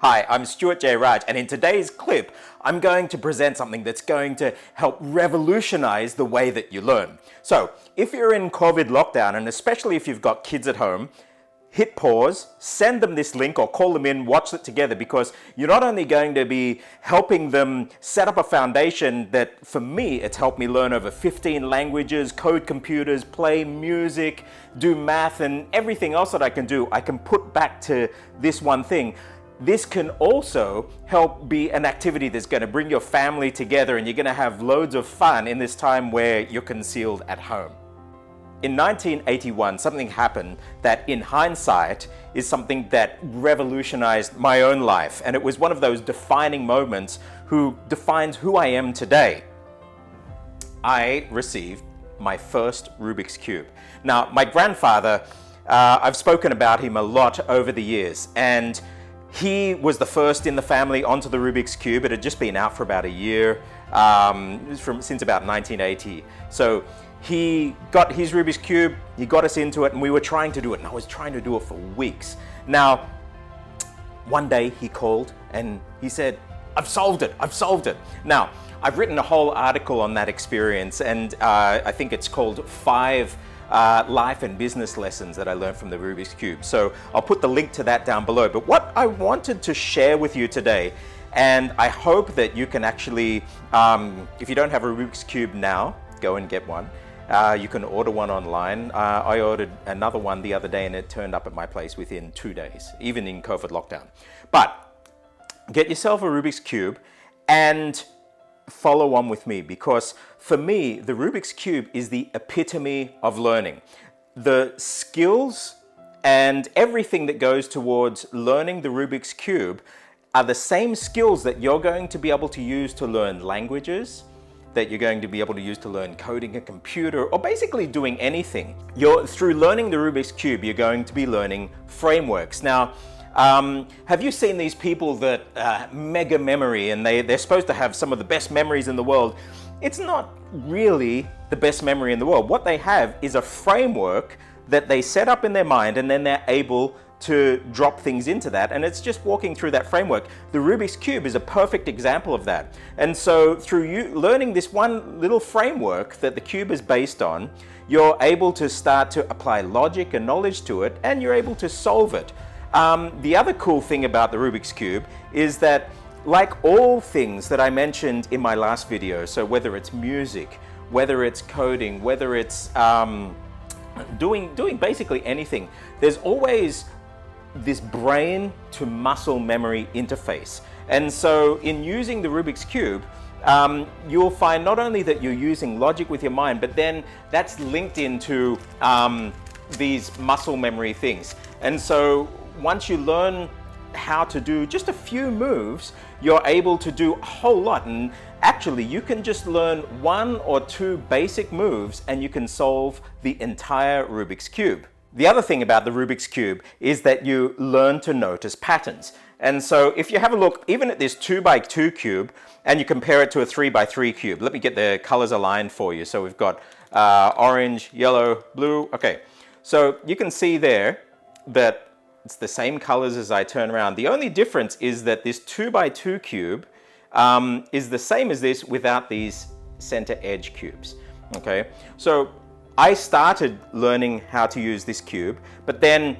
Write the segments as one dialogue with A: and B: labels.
A: Hi, I'm Stuart J. Raj, and in today's clip, I'm going to present something that's going to help revolutionize the way that you learn. So, if you're in COVID lockdown, and especially if you've got kids at home, hit pause, send them this link or call them in, watch it together, because you're not only going to be helping them set up a foundation that, for me, it's helped me learn over 15 languages, code computers, play music, do math, and everything else that I can do, I can put back to this one thing. This can also help be an activity that's going to bring your family together, and you're going to have loads of fun in this time where you're concealed at home. In 1981, something happened that in hindsight is something that revolutionized my own life, and it was one of those defining moments who defines who I am today. I received my first Rubik's Cube. Now, my grandfather, I've spoken about him a lot over the years, and he was the first in the family onto the Rubik's Cube. It had just been out for about a year, since about 1980. So he got his Rubik's Cube, he got us into it, and we were trying to do it, and I was trying to do it for weeks. Now, one day he called and he said, I've solved it. Now, I've written a whole article on that experience, and I think it's called 5 life and business lessons that I learned from the Rubik's Cube. So I'll put the link to that down below. But what I wanted to share with you today, and I hope that you can actually, if you don't have a Rubik's Cube now, go and get one. You can order one online. I ordered another one the other day and it turned up at my place within 2 days, even in COVID lockdown. But get yourself a Rubik's Cube and follow on with me, because for me, the Rubik's Cube is the epitome of learning. The skills and everything that goes towards learning the Rubik's Cube are the same skills that you're going to be able to use to learn languages, that you're going to be able to use to learn coding a computer, or basically doing anything. Through learning the Rubik's Cube, you're going to be learning frameworks. Now, have you seen these people that mega memory, and they're supposed to have some of the best memories in the world? It's not really the best memory in the world. What they have is a framework that they set up in their mind, and then they're able to drop things into that, and it's just walking through that framework. The Rubik's Cube is a perfect example of that. And so through you learning this one little framework that the cube is based on, you're able to start to apply logic and knowledge to it, and you're able to solve it. The other cool thing about the Rubik's Cube is that, like all things that I mentioned in my last video, so whether it's music, whether it's coding, whether it's doing basically anything, there's always this brain to muscle memory interface. And so in using the Rubik's Cube, you'll find not only that you're using logic with your mind, but then that's linked into these muscle memory things. And so once you learn how to do just a few moves, you're able to do a whole lot. And actually, you can just learn 1 or 2 basic moves and you can solve the entire Rubik's Cube. The other thing about the Rubik's Cube is that you learn to notice patterns. And so if you have a look even at this 2x2 cube and you compare it to a 3x3 cube, let me get the colors aligned for you. So we've got orange, yellow, blue. Okay, so you can see there that it's the same colors as I turn around. The only difference is that this 2x2 cube is the same as this without these center edge cubes. Okay, so I started learning how to use this cube, but then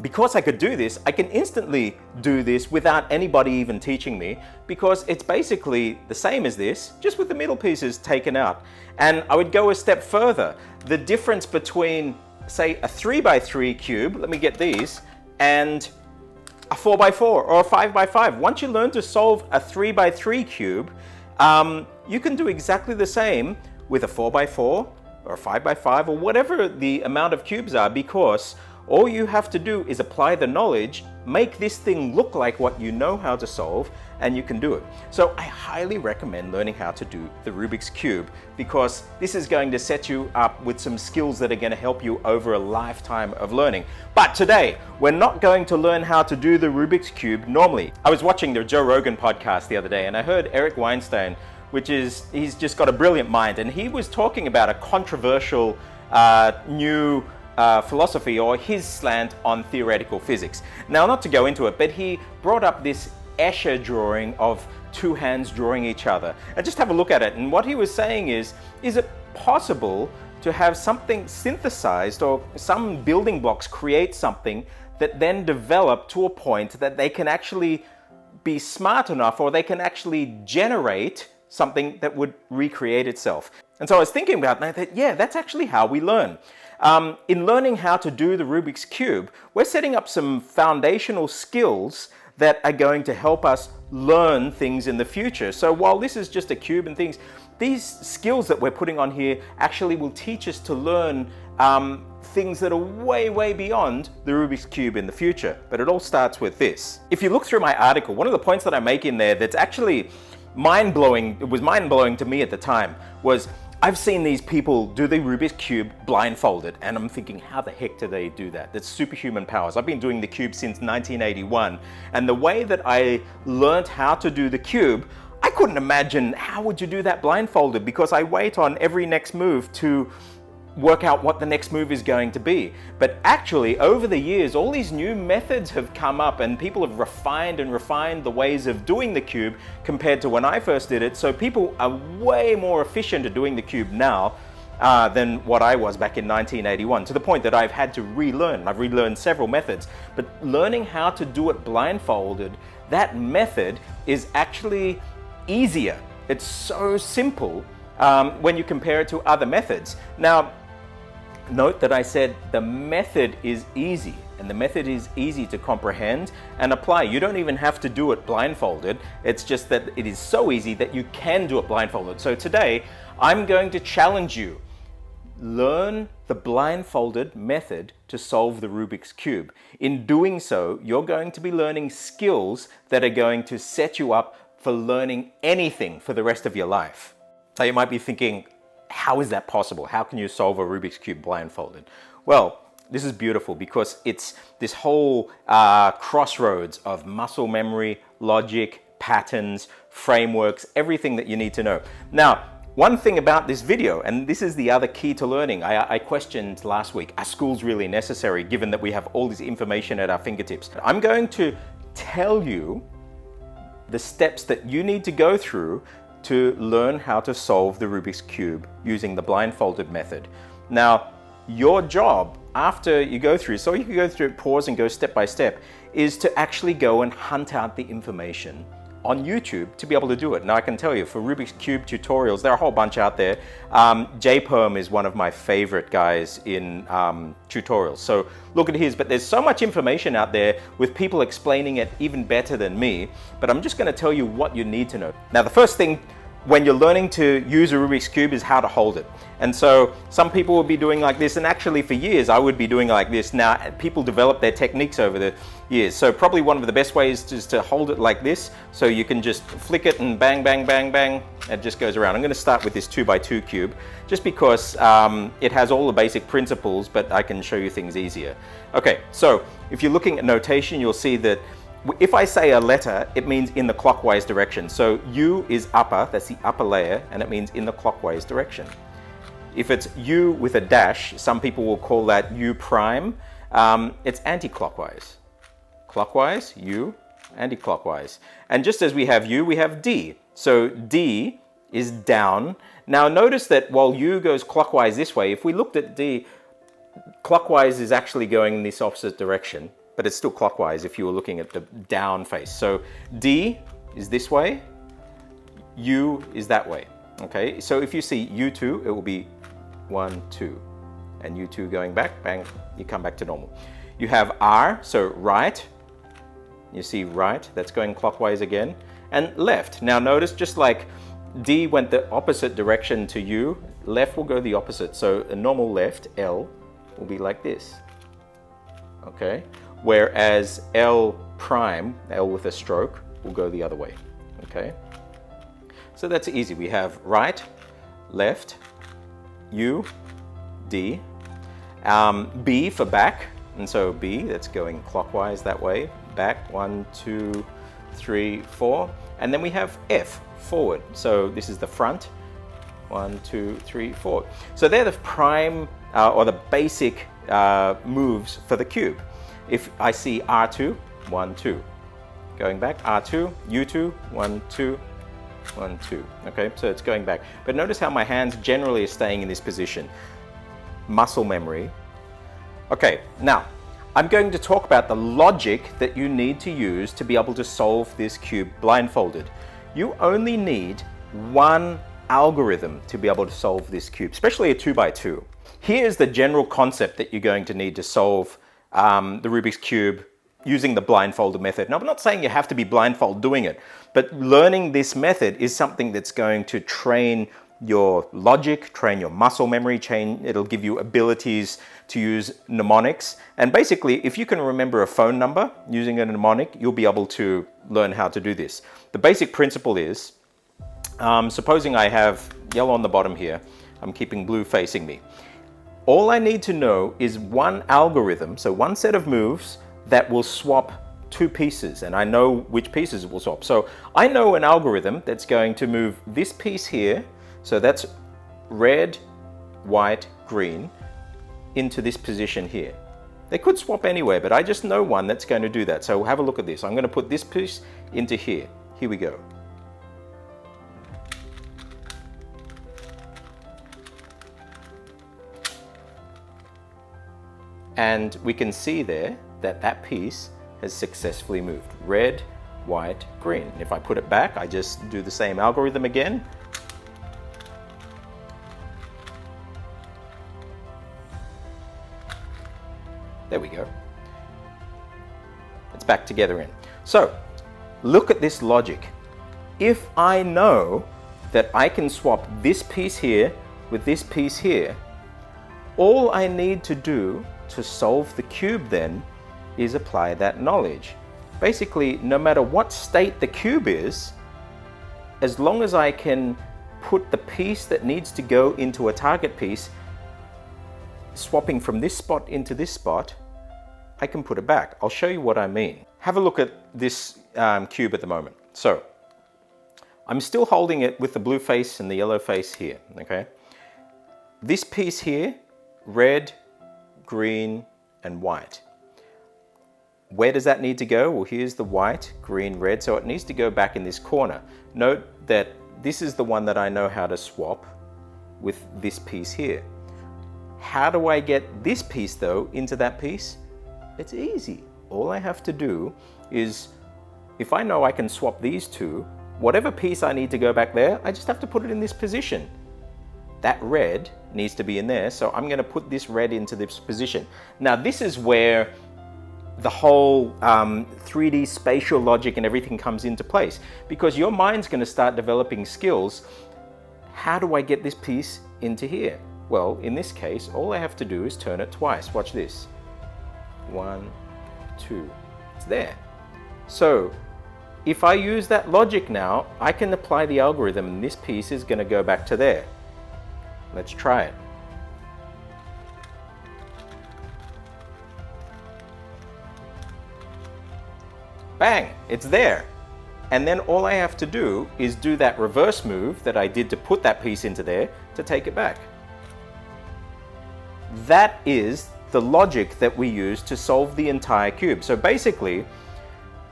A: because I could do this, I can instantly do this without anybody even teaching me, because it's basically the same as this, just with the middle pieces taken out. And I would go a step further. The difference between, say, a 3x3 cube, let me get these, and a 4x4 or a 5x5. Once you learn to solve a 3x3 cube, you can do exactly the same with a 4x4 or a 5x5 or whatever the amount of cubes are, because all you have to do is apply the knowledge, make this thing look like what you know how to solve, and you can do it. So I highly recommend learning how to do the Rubik's Cube, because this is going to set you up with some skills that are going to help you over a lifetime of learning. But today, we're not going to learn how to do the Rubik's Cube normally. I was watching the Joe Rogan podcast the other day, and I heard Eric Weinstein, he's just got a brilliant mind, and he was talking about a controversial new philosophy, or his slant on theoretical physics. Now, not to go into it, but he brought up this Escher drawing of two hands drawing each other. And just have a look at it. And what he was saying is it possible to have something synthesized, or some building blocks create something that then develop to a point that they can actually be smart enough, or they can actually generate something that would recreate itself. And so I was thinking about that, yeah, that's actually how we learn. In learning how to do the Rubik's Cube, we're setting up some foundational skills that are going to help us learn things in the future. So while this is just a cube and things, these skills that we're putting on here actually will teach us to learn things that are way, way beyond the Rubik's Cube in the future. But it all starts with this. If you look through my article, one of the points that I make in there that's actually mind-blowing, it was mind-blowing to me at the time, was I've seen these people do the Rubik's Cube blindfolded, and I'm thinking, how the heck do they do that? That's superhuman powers. I've been doing the cube since 1981, and the way that I learned how to do the cube, I couldn't imagine how would you do that blindfolded, because I wait on every next move to work out what the next move is going to be. But actually, over the years, all these new methods have come up, and people have refined and refined the ways of doing the cube compared to when I first did it. So people are way more efficient at doing the cube now than what I was back in 1981, to the point that I've had to relearn. I've relearned several methods, but learning how to do it blindfolded, that method is actually easier. It's so simple when you compare it to other methods. Now, note that I said the method is easy, and the method is easy to comprehend and apply. You don't even have to do it blindfolded. It's just that it is so easy that you can do it blindfolded. So today, I'm going to challenge you. Learn the blindfolded method to solve the Rubik's Cube. In doing so, you're going to be learning skills that are going to set you up for learning anything for the rest of your life. So you might be thinking, how is that possible? How can you solve a Rubik's Cube blindfolded? Well, this is beautiful because it's this whole crossroads of muscle memory, logic, patterns, frameworks, everything that you need to know. Now, one thing about this video, and this is the other key to learning, I questioned last week, are schools really necessary given that we have all this information at our fingertips? I'm going to tell you the steps that you need to go through to learn how to solve the Rubik's Cube using the blindfolded method. Now, your job after you go through, so you can go through, pause and go step by step, is to actually go and hunt out the information on YouTube to be able to do it. Now, I can tell you, for Rubik's Cube tutorials, there are a whole bunch out there. JPerm is one of my favorite guys in tutorials. So look at his, but there's so much information out there with people explaining it even better than me. But I'm just going to tell you what you need to know. Now, the first thing when you're learning to use a Rubik's Cube is how to hold it. And so some people will be doing like this, and actually for years I would be doing like this. Now, people develop their techniques over the years. So probably one of the best ways is to hold it like this, so you can just flick it and bang, bang, bang, bang, it just goes around. I'm going to start with this 2x2 cube, just because it has all the basic principles, but I can show you things easier. Okay, so if you're looking at notation, you'll see that if I say a letter, it means in the clockwise direction. So U is upper, that's the upper layer, and it means in the clockwise direction. If it's U with a dash, some people will call that U prime. It's anti-clockwise. Clockwise, U, anti-clockwise. And just as we have U, we have D. So D is down. Now notice that while U goes clockwise this way, if we looked at D, clockwise is actually going in this opposite direction, but it's still clockwise if you were looking at the down face. So D is this way, U is that way. Okay, so if you see U2, it will be 1, 2, and U2 going back, bang, you come back to normal. You have R, so right, you see right, that's going clockwise again, and left. Now notice, just like D went the opposite direction to U, left will go the opposite. So a normal left, L, will be like this, okay? Whereas L prime, L with a stroke, will go the other way, okay? So that's easy. We have right, left, U, D, B for back, and so B, that's going clockwise that way, back, 1, 2, 3, 4, and then we have F, forward. So this is the front, 1, 2, 3, 4. So they're the prime or the basic moves for the cube. If I see R2, 1, 2. Going back, R2, U2, 1, 2, 1, 2. Okay, so it's going back. But notice how my hands generally are staying in this position. Muscle memory. Okay, now I'm going to talk about the logic that you need to use to be able to solve this cube blindfolded. You only need one algorithm to be able to solve this cube, especially a 2x2. Here's the general concept that you're going to need to solve the Rubik's Cube using the blindfolded method. Now, I'm not saying you have to be blindfold doing it, but learning this method is something that's going to train your logic, train your muscle memory, it'll give you abilities to use mnemonics. And basically, if you can remember a phone number using a mnemonic, you'll be able to learn how to do this. The basic principle is, supposing I have yellow on the bottom here, I'm keeping blue facing me. All I need to know is one algorithm, so one set of moves that will swap two pieces, and I know which pieces it will swap. So I know an algorithm that's going to move this piece here, so that's red, white, green, into this position here. They could swap anyway, but I just know one that's going to do that. So have a look at this. I'm going to put this piece into here. Here we go. And we can see there that that piece has successfully moved. Red, white, green. If I put it back, I just do the same algorithm again. There we go. It's back together in. So, look at this logic. If I know that I can swap this piece here with this piece here, all I need to do to solve the cube then is apply that knowledge. Basically, no matter what state the cube is, as long as I can put the piece that needs to go into a target piece, swapping from this spot into this spot, I can put it back. I'll show you what I mean. Have a look at this cube at the moment. So, I'm still holding it with the blue face and the yellow face here, okay? This piece here, red, green, and white. Where does that need to go? Well, here's the white, green, red, so it needs to go back in this corner. Note that this is the one that I know how to swap with this piece here. How do I get this piece, though, into that piece? It's easy. All I have to do is, if I know I can swap these two, whatever piece I need to go back there, I just have to put it in this position. That red needs to be in there, so I'm going to put this red into this position. Now, this is where the whole 3D spatial logic and everything comes into place, because your mind's going to start developing skills. How do I get this piece into here? Well, in this case, all I have to do is turn it twice. Watch this. 1, 2. It's there. So if I use that logic now, I can apply the algorithm and this piece is going to go back to there. Let's try it. Bang! It's there. And then all I have to do is do that reverse move that I did to put that piece into there to take it back. That is the logic that we use to solve the entire cube. So basically,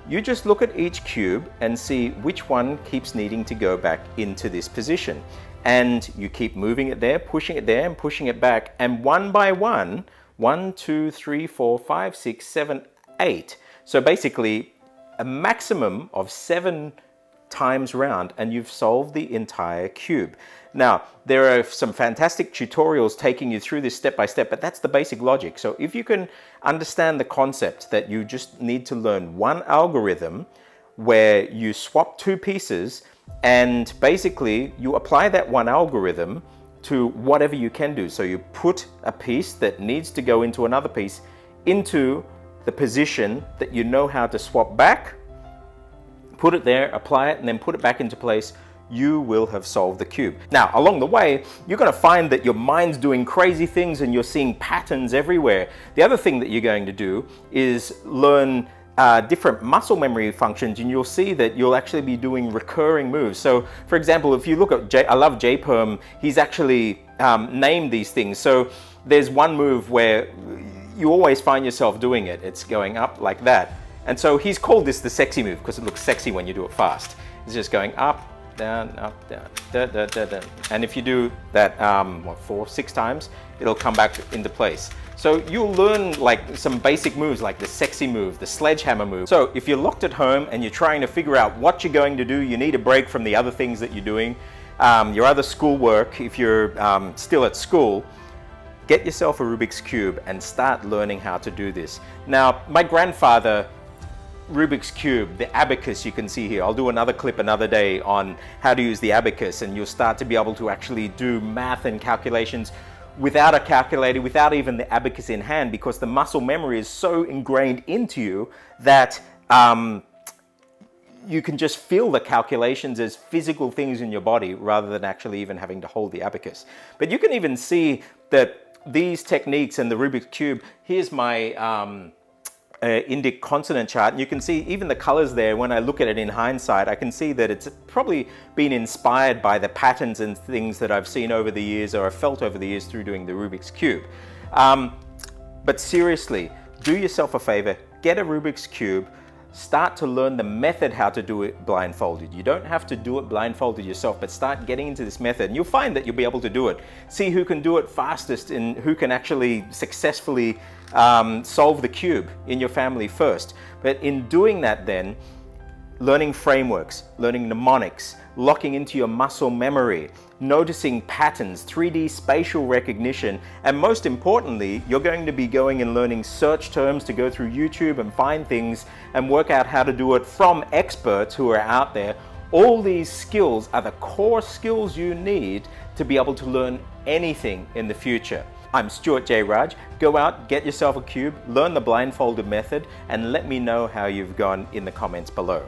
A: you just look at each cube and see which one keeps needing to go back into this position. And you keep moving it there, pushing it there, and pushing it back. And one by one, 1, 2, 3, 4, 5, 6, 7, 8. So basically, a maximum of 7 times round, and you've solved the entire cube. Now, there are some fantastic tutorials taking you through this step by step, but that's the basic logic. So if you can understand the concept that you just need to learn one algorithm where you swap two pieces, and basically you apply that one algorithm to whatever you can do. So you put a piece that needs to go into another piece into the position that you know how to swap back, put it there, apply it, and then put it back into place. You will have solved the cube. Now, along the way, you're going to find that your mind's doing crazy things and you're seeing patterns everywhere. The other thing that you're going to do is learn different muscle memory functions, and you'll see that you'll actually be doing recurring moves. So, for example, if you look at I love JPerm, he's actually named these things. So there's one move where you always find yourself doing it. It's going up like that. And so he's called this the sexy move because it looks sexy when you do it fast. It's just going up, down, da, da, da, da. And if you do that, 4, 6 times, it'll come back into place. So you'll learn like some basic moves like the sexy move, the sledgehammer move. So if you're locked at home and you're trying to figure out what you're going to do, you need a break from the other things that you're doing, your other schoolwork, if you're still at school, get yourself a Rubik's Cube and start learning how to do this. Now, my grandfather, Rubik's Cube, the abacus you can see here. I'll do another clip another day on how to use the abacus, and you'll start to be able to actually do math and calculations without a calculator, without even the abacus in hand, because the muscle memory is so ingrained into you that you can just feel the calculations as physical things in your body rather than actually even having to hold the abacus. But you can even see that these techniques and the Rubik's Cube, here's my Indic consonant chart, and you can see even the colors there. When I look at it in hindsight, I can see that it's probably been inspired by the patterns and things that I've seen over the years or I've felt over the years through doing the Rubik's Cube. But seriously, do yourself a favor, get a Rubik's Cube, start to learn the method how to do it blindfolded. You don't have to do it blindfolded yourself, but start getting into this method and you'll find that you'll be able to do it. See who can do it fastest and who can actually successfully solve the cube in your family first. But in doing that then, learning frameworks, learning mnemonics, locking into your muscle memory, noticing patterns, 3D spatial recognition, and most importantly, you're going to be going and learning search terms to go through YouTube and find things and work out how to do it from experts who are out there. All these skills are the core skills you need to be able to learn anything in the future. I'm Stuart J. Raj. Go out, get yourself a cube, learn the blindfolded method, and let me know how you've gone in the comments below.